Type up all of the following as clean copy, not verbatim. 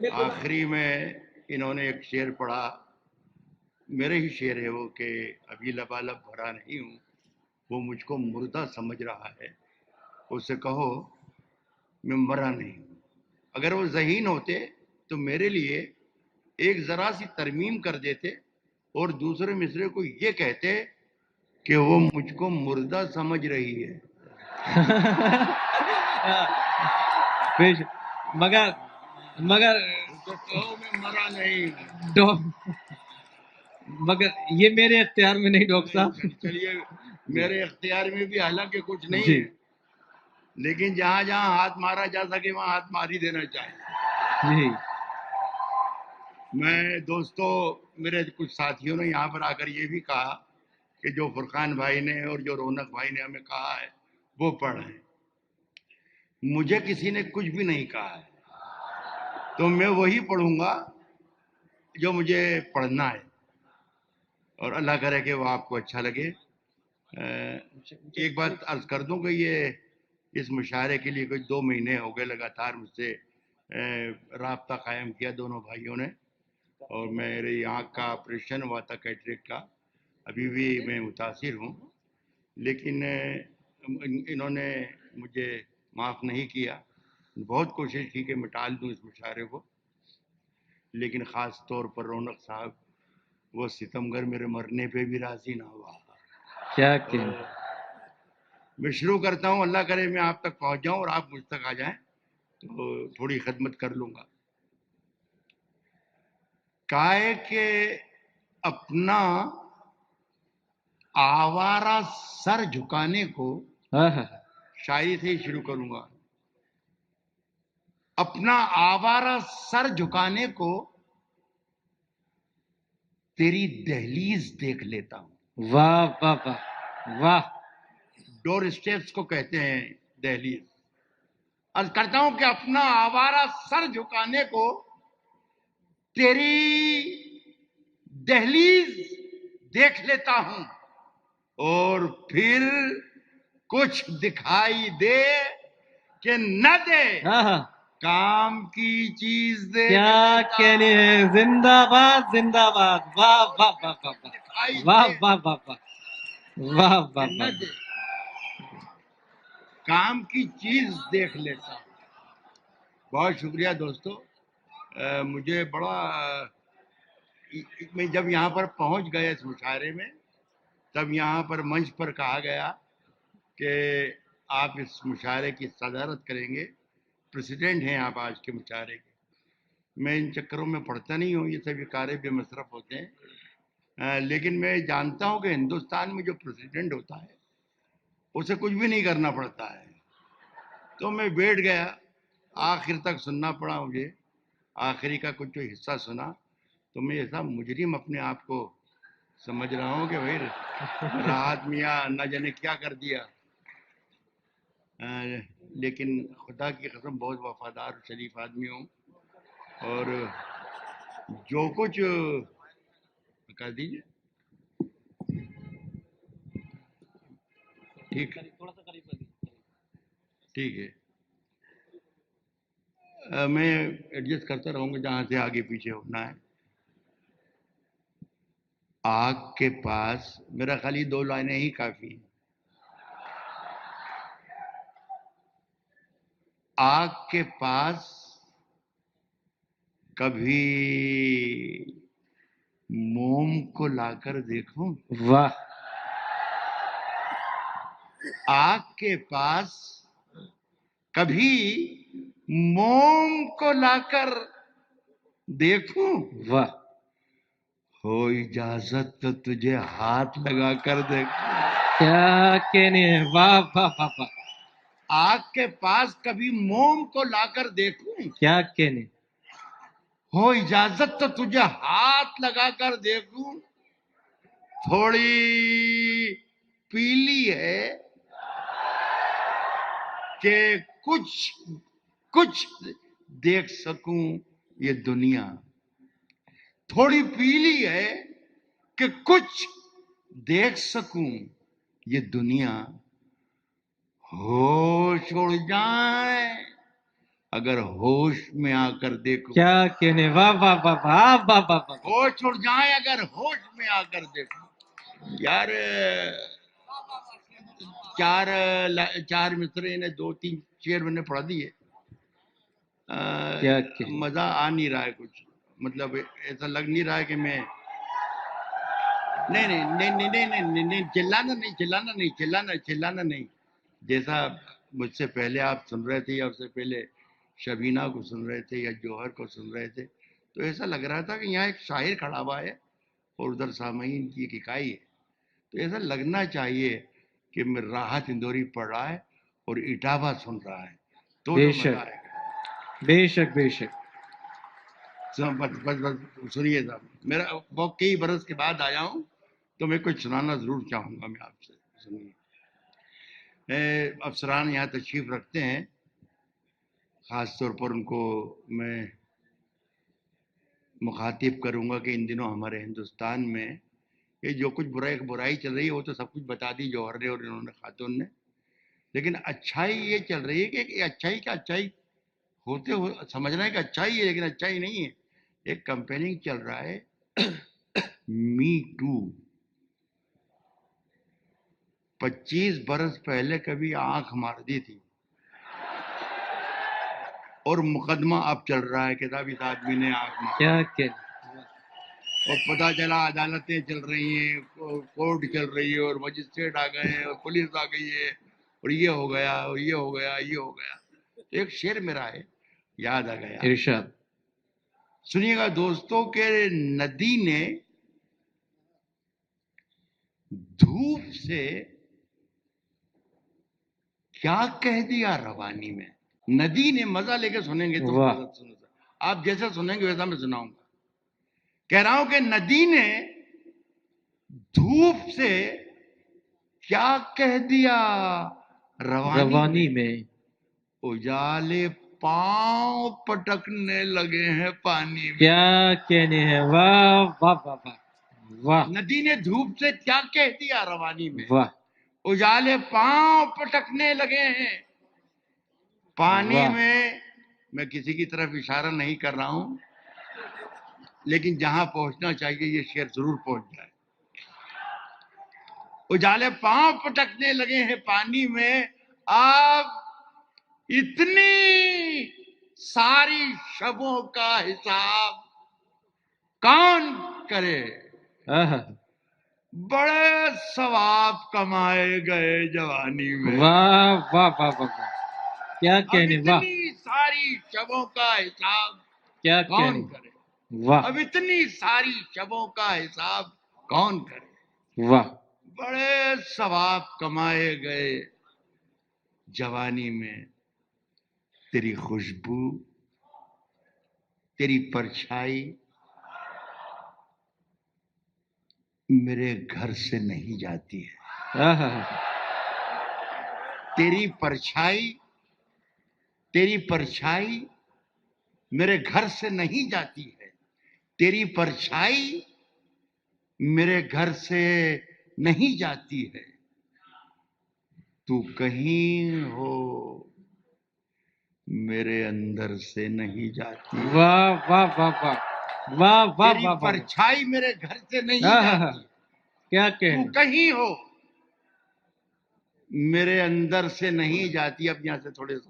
آخری میں انہوں نے ایک شعر پڑھا، میرے ہی شعر ہے وہ، کہ ابھی لبالب بھرا نہیں ہوں، وہ مجھ کو مردہ سمجھ رہا ہے، اسے کہو میں مرا نہیں ہوں۔ اگر وہ ذہین ہوتے تو میرے لیے ایک ذرا سی ترمیم کر دیتے اور دوسرے مصرے کو یہ کہتے کہ وہ مجھ کو مردہ سمجھ رہی ہے۔ مگر اسے کہو میں مرا نہیں ہوں۔ مگر یہ میرے اختیار میں نہیں ڈاکٹر صاحب۔ چلیے میرے اختیار میں بھی حالانکہ کچھ نہیں جی ہے، لیکن جہاں جہاں ہاتھ مارا جا سکے وہاں ہاتھ مار ہی دینا چاہیے۔ جی میں دوستو، میرے کچھ ساتھیوں نے یہاں پر آ کر یہ بھی کہا کہ جو فرقان بھائی نے اور جو رونق بھائی نے ہمیں کہا ہے وہ پڑھیں۔ مجھے کسی نے کچھ بھی نہیں کہا ہے، تو میں وہی پڑھوں گا جو مجھے پڑھنا ہے، اور اللہ کرے کہ وہ آپ کو اچھا لگے۔ ایک بات عرض کر دوں کہ یہ اس مشاعرے کے لیے کوئی 2 مہینے ہو گئے لگاتار مجھ سے رابطہ قائم کیا دونوں بھائیوں نے، اور میرے آنکھ کا آپریشن ہوا تھا کیٹریکٹ کا، ابھی بھی میں متاثر ہوں، لیکن انہوں نے مجھے معاف نہیں کیا۔ بہت کوشش کی کہ میں ٹال دوں اس مشاعرے کو، لیکن خاص طور پر رونق صاحب، وہ ستمگر میرے مرنے پہ بھی راضی نہ ہوا۔ کیا تو کہنا۔ میں شروع کرتا ہوں، اللہ کرے میں آپ تک پہنچ جاؤں اور آپ مجھ تک آ جائیں تو تھوڑی خدمت کر لوں گا۔ کائے کہ اپنا آوارہ سر جھکانے کو، شاعری سے ہی شروع کروں گا، اپنا آوارہ سر جھکانے کو تیری دہلیز دیکھ لیتا ہوں۔ واہ واہ واہ واہ۔ ڈور اسٹیپس کو کہتے ہیں دہلیز۔ عرض کرتا ہوں کہ اپنا آوارہ سر جھکانے کو تیری دہلیز دیکھ لیتا ہوں، اور پھر کچھ دکھائی دے کہ نہ دے، کام کی چیز دے کیا کہنے ہیں، زندہ باد زندہ باد، واہ واہ واہ واہ واہ واہ واہ واہ واہ واہ واہ نہ دے، کام کی چیز دیکھ لیتا ہوں۔ بہت شکریہ دوستو۔ مجھے بڑا میں جب یہاں پر پہنچ گیا اس مشاعرے میں، تب یہاں پر منچ پر کہا گیا کہ آپ اس مشاعرے کی صدارت کریں گے، پریزیڈنٹ ہیں آپ آج کے مشاعرے کے۔ میں ان چکروں میں پڑھتا نہیں ہوں، یہ سب کارے بے مصرف ہوتے ہیں، لیکن میں جانتا ہوں کہ ہندوستان میں جو پریزیڈنٹ ہوتا ہے اسے کچھ بھی نہیں کرنا پڑتا ہے۔ تو میں بیٹھ گیا، آخر تک سننا پڑا مجھے، آخری کا کچھ جو حصہ سنا تو میں ایسا مجرم اپنے آپ کو سمجھ رہا ہوں کہ بھائی راحت میاں نہ جانے کیا کر دیا، لیکن خدا کی قسم بہت وفادار شریف آدمی ہوں، اور جو کچھ کر دیجیے ٹھیک ٹھیک ہے، میں ایڈجسٹ کرتا رہوں گا جہاں سے آگے پیچھے ہونا ہے۔ آگ کے پاس، میرا خالی 2 لائنیں ہی کافی ہیں۔ آگ کے پاس کبھی موم کو لا کر دیکھوں، واہ۔ آگ کے پاس کبھی موم کو لا کر دیکھوں، واہ ہو اجازت تو تجھے ہاتھ لگا کر دیکھوں۔ کیا کہنے ہیں، واہ واہ واہ واہ۔ آگ کے پاس کبھی موم کو لا کر دیکھوں، کیا کہنے۔ ہو اجازت تو تجھے ہاتھ لگا کر دیکھوں، تھوڑی پیلی ہے کہ کچھ دیکھ سکوں یہ دنیا، تھوڑی پیلی ہے کہ کچھ دیکھ سکوں یہ دنیا، ہوش اڑ جائیں اگر ہوش میں آ کر دیکھو، کیا کہنے، واہ واہ واہ واہ واہ واہ واہ. ہوش اڑ جائے اگر ہوش میں آ کر دیکھو. یار چار مصرے نے 2-3 شعر میں نے پڑھ دیے. کیا کہ مزہ آ نہیں رہا ہے کچھ، مطلب ایسا لگ نہیں رہا ہے کہ میں نہیں چلانا نہیں. جیسا مجھ سے پہلے آپ سن رہے تھے یا اس سے پہلے شبینہ کو سن رہے تھے یا جوہر کو سن رہے تھے، تو ایسا لگ رہا تھا کہ یہاں ایک شاعر کھڑا ہوا ہے اور ادھر سامعین کی ایک اکائی ہے. تو ایسا لگنا چاہیے کہ میں راحت اندوری پڑھ رہا ہے اور اٹاوا سن رہا ہے تو بے مزہ شک آئے گا. بے شک بے شک. بس سنیے صاحب، میرا بہت کئی برس کے بعد آیا ہوں تو میں کچھ سنانا ضرور چاہوں گا میں آپ سے. سنیے، افسران یہاں تشریف رکھتے ہیں، خاص طور پر ان کو میں مخاطب کروں گا کہ ان دنوں ہمارے ہندوستان میں یہ جو کچھ برائی چل رہی ہے وہ تو سب کچھ بتا دی جوہر نے اور انہوں نے خاتون نے، لیکن اچھائی یہ چل رہی ہے کہ یہ اچھائی کا اچھائی ہوتے ہو سمجھنا ہے کہ اچھائی ہے لیکن اچھائی نہیں ہے. ایک کمپیننگ چل رہا ہے می ٹو. 25 برس پہلے کبھی آنکھ مار دی تھی اور مقدمہ اب چل رہا ہے کہ صاحب اس آدمی نے آنکھ مار کیا کہ اور پتہ چلا عدالتیں چل رہی ہیں، کورٹ چل رہی ہے اور مجسٹریٹ آ گئے ہیں اور پولیس آ گئی ہے اور یہ ہو گیا اور یہ ہو گیا یہ ہو گیا. ایک شعر میرا ہے یاد آ گیا، ارشاد. سنیے گا دوستوں کہ ندی نے دھوپ سے کیا کہہ دیا روانی میں. ندی نے، مزہ لے کے سنیں گے تو واہ. آپ جیسا سنیں گے ویسا میں سناؤں گا. کہہ رہا ہوں کہ ندی نے دھوپ سے کیا کہہ دیا روانی میں. اجالے پاؤں پٹکنے لگے ہیں پانی میں. کیا کہنے ہیں، واہ واہ واہ واہ واہ ندی نے دھوپ سے کیا کہہ دیا روانی میں، واہ اجالے پاؤں پٹکنے لگے ہیں پانی واہ. میں کسی کی طرف اشارہ نہیں کر رہا ہوں لیکن جہاں پہنچنا چاہیے یہ شعر ضرور پہنچ جائے. اجالے پاؤں پٹکنے لگے ہیں پانی میں، آپ اتنی ساری شبوں کا حساب کون کرے. بڑے ثواب کمائے گئے جوانی میں، واہ واہ واہ واہ واہ. کیا اب کہنے، واہ اتنی ساری شبوں کا حساب کیا کون کہنے، کرے. واہ اب اتنی ساری شبوں کا حساب کون کرے. واہ. بڑے ثواب کمائے گئے جوانی میں، تیری خوشبو تیری پرچھائی میرے گھر سے نہیں جاتی ہے. تیری پرچھائی میرے گھر سے نہیں جاتی ہے. تیری پرچھائی میرے گھر سے نہیں جاتی ہے. تو کہیں ہو میرے اندر سے نہیں جاتی. واہ واہ واہ واہ واہ واہ تیری واہ واہ. پرچھائی میرے گھر سے نہیں جاتی. کیا تو کہنے، کہیں ہو میرے اندر سے نہیں جاتی. اب یہاں سے تھوڑے سا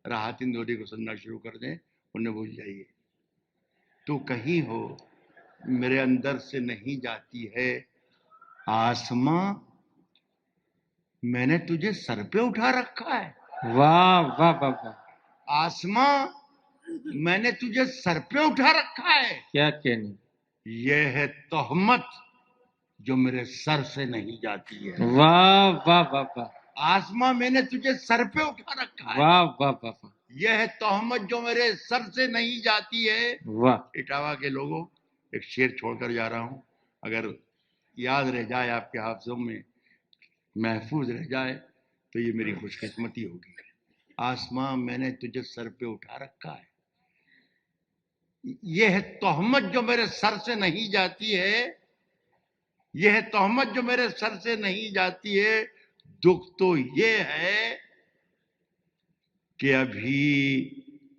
راحت اندوری کو سننا شروع کر دیں، انہیں بھول جائیے. تو کہیں ہو میرے اندر سے نہیں جاتی ہے. آسماں میں نے تجھے سر پہ اٹھا رکھا ہے. واہ واہ واہ واہ. آسماں میں نے تجھے سر پہ اٹھا رکھا ہے. کیا کہنے، یہ ہے تہمت جو میرے سر سے نہیں جاتی ہے. واہ واہ واہ واہ آسماں میں نے تجھے سر پہ اٹھا رکھا ہے. واہ واہ واہ واہ. یہ ہے تہمت جو میرے سر سے نہیں جاتی ہے. واہ. اٹاوا کے لوگوں، ایک شعر چھوڑ کر جا رہا ہوں، اگر یاد رہ جائے آپ کے حافظوں میں محفوظ رہ جائے تو یہ میری خوش قسمتی ہوگی. آسماں میں نے تجھے سر پہ اٹھا رکھا ہے. یہ ہے تہمت جو میرے سر سے نہیں جاتی ہے. یہ ہے تہمت جو میرے سر سے نہیں جاتی ہے. دکھ تو یہ ہے کہ ابھی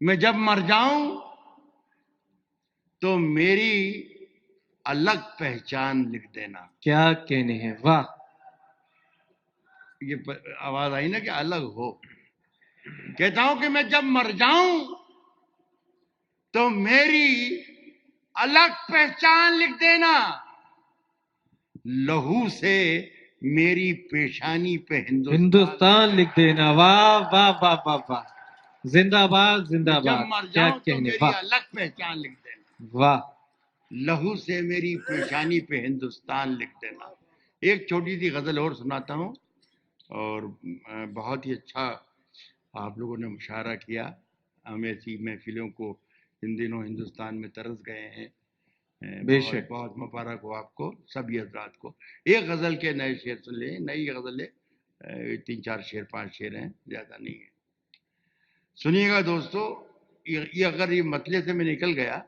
میں جب مر جاؤں تو میری الگ پہچان لکھ دینا. کیا کہنے ہیں، واہ. یہ آواز آئی نا کہ الگ ہو. کہتا ہوں کہ میں جب مر جاؤں تو میری الگ پہچان لکھ دینا. لہو سے میری پیشانی پہ ہندوستان لکھ دینا. واہ واہ واہ واہ واہ. زندہ باد زندہ جب باد. مر کیا جاؤں تو کہنے، میری واہ الگ پہچان لکھ دینا. واہ. لہو سے میری پیشانی پہ ہندوستان لکھ دینا. ایک چھوٹی سی غزل اور سناتا ہوں. اور بہت ہی اچھا آپ لوگوں نے مشاعرہ کیا. ہم ایسی محفلوں کو ان دنوں ہندوستان میں ترس گئے ہیں. بے بہت شک. بہت مبارک ہو آپ کو سبھی حضرات کو. ایک غزل کے نئے شعر سن لیں. نئی غزل ہے، 3-4 شعر 5 شعر ہیں، زیادہ نہیں ہے. سنیے گا دوستو. یہ اگر یہ مطلع سے میں نکل گیا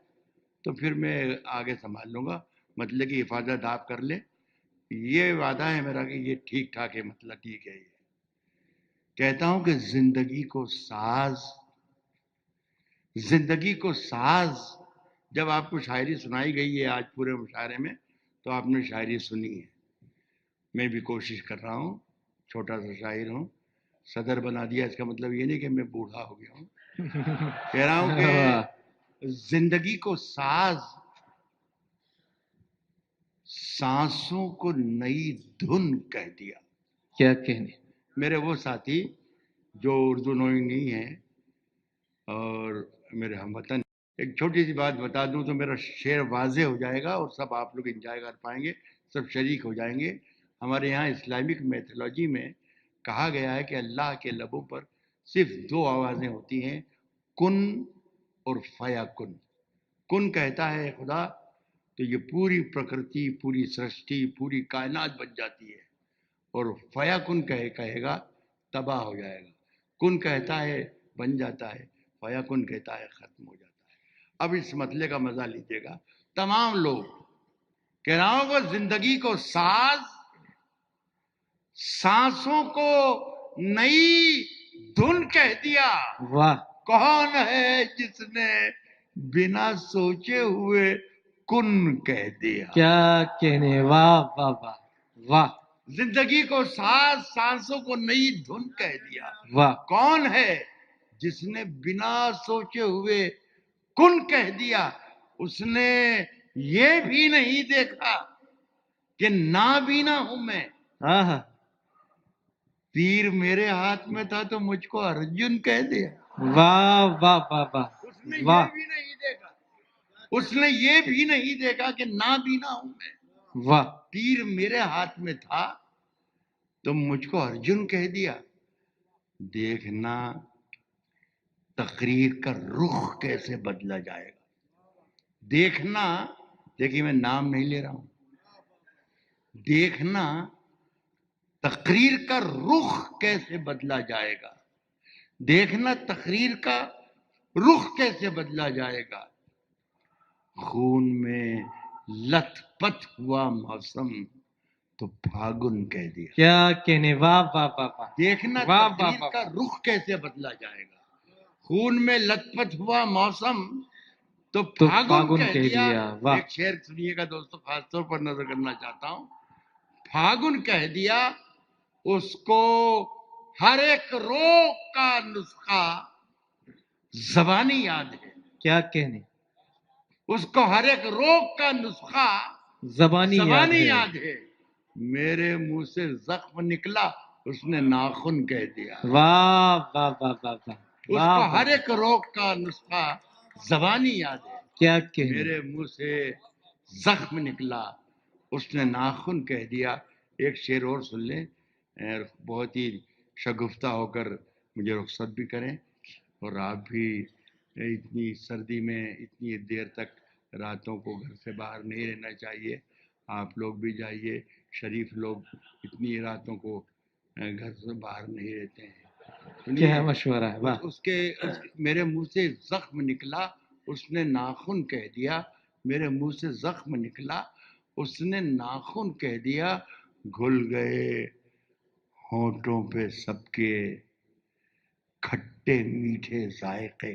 تو پھر میں آگے سنبھال لوں گا. مطلع کی حفاظت آپ کر لیں. یہ وعدہ ہے میرا کہ یہ ٹھیک ٹھاک ہے، مطلب ٹھیک ہے. یہ کہتا ہوں کہ زندگی کو ساز. جب آپ کو شاعری سنائی گئی ہے آج پورے مشاعرے میں تو آپ نے شاعری سنی ہے. میں بھی کوشش کر رہا ہوں، چھوٹا سا شاعر ہوں. صدر بنا دیا اس کا مطلب یہ نہیں کہ میں بوڑھا ہو گیا ہوں. کہہ رہا ہوں کہ زندگی کو ساز، سانسوں کو نئی دھن کہہ دیا. کیا کہنے. میرے وہ ساتھی جو اردو نوئنگ نہیں ہیں اور میرے ہم وطن، ایک چھوٹی سی بات بتا دوں تو میرا شعر واضح ہو جائے گا اور سب آپ لوگ انجوائے کر پائیں گے، سب شریک ہو جائیں گے. ہمارے یہاں اسلامک میتھولوجی میں کہا گیا ہے کہ اللہ کے لبوں پر صرف 2 آوازیں ہوتی ہیں، کن اور فیا کن. کن کہتا ہے خدا تو یہ پوری پرکرتی، پوری سرشٹی، پوری کائنات بن جاتی ہے. اور فیا کن کہے گا تباہ ہو جائے گا. کن کہتا ہے بن جاتا ہے، فیا کن کہتا ہے ختم ہو جاتا ہے. اب اس مسئلے کا مزہ لیجیے گا تمام لوگ. کہہ رہا ہوں کہ زندگی کو ساز، سانسوں کو نئی دھن کہہ دیا. واہ. کون ہے جس نے بنا سوچے ہوئے کن کہہ دیا. کیا کہنے، واہ واہ واہ واہ. زندگی کو ساز، سانسوں کو نئی دھن کہہ دیا. واہ. کون ہے جس نے بنا سوچے ہوئے کن کہہ دیا. اس نے یہ بھی نہیں دیکھا کہ نابینا ہوں میں. ہاں. تیر میرے ہاتھ میں تھا تو مجھ کو ارجن کہہ دیا. واہ واہ واہ واہ. اس نے یہ واہ بھی نہیں دیکھا، اس نے یہ بھی نہیں دیکھا کہ نابینا ہوں میں. واہ. تیر میرے ہاتھ میں تھا تو مجھ کو ارجن کہہ دیا. دیکھنا تقریر کا رخ کیسے بدلا جائے گا. دیکھنا، دیکھیے میں نام نہیں لے رہا ہوں. دیکھنا تقریر کا رخ کیسے بدلا جائے گا. دیکھنا تقریر کا رخ کیسے بدلا جائے گا. خون میں لت پت ہوا موسم تو پھاگن کہہ دیا. کیا کہنے، واہ واہ واہ واہ. دیکھنا واہ واہ تقریر واہ. کا رخ کیسے بدلا جائے گا. خون میں لت پت ہوا موسم تو تو پھاگن پھاگن کہہ کہہ دیا. دیا. واہ. ایک شعر سنیے گا دوستو، خاص طور پر نظر کرنا چاہتا ہوں. پھاگن کہہ دیا اس کو ہر ایک روگ کا نسخہ زبانی یاد ہے. کیا کہنے. اس کو ہر ایک روگ کا نسخہ زبانی یاد ہے. میرے منہ سے زخم نکلا اس نے ناخن کہہ دیا. واہ واہ واہ واہ واہ. اس کو ہر ایک روگ کا نسخہ زبانی یاد ہے. کیا کہنے. میرے منہ سے زخم نکلا اس نے ناخن کہہ دیا. ایک شعر اور سن لیں، بہت ہی شگفتہ ہو کر مجھے رخصت بھی کریں. اور آپ بھی اتنی سردی میں اتنی دیر تک راتوں کو گھر سے باہر نہیں رہنا چاہیے. آپ لوگ بھی جائیے. شریف لوگ اتنی راتوں کو گھر سے باہر نہیں رہتے ہیں. کیا مشورہ ہے. واہ. میرے منہ سے زخم نکلا اس نے ناخن کہہ دیا. میرے منہ سے زخم نکلا اس نے ناخن کہہ دیا. گھل گئے ہونٹوں پہ سب کے کھٹے میٹھے ذائقے.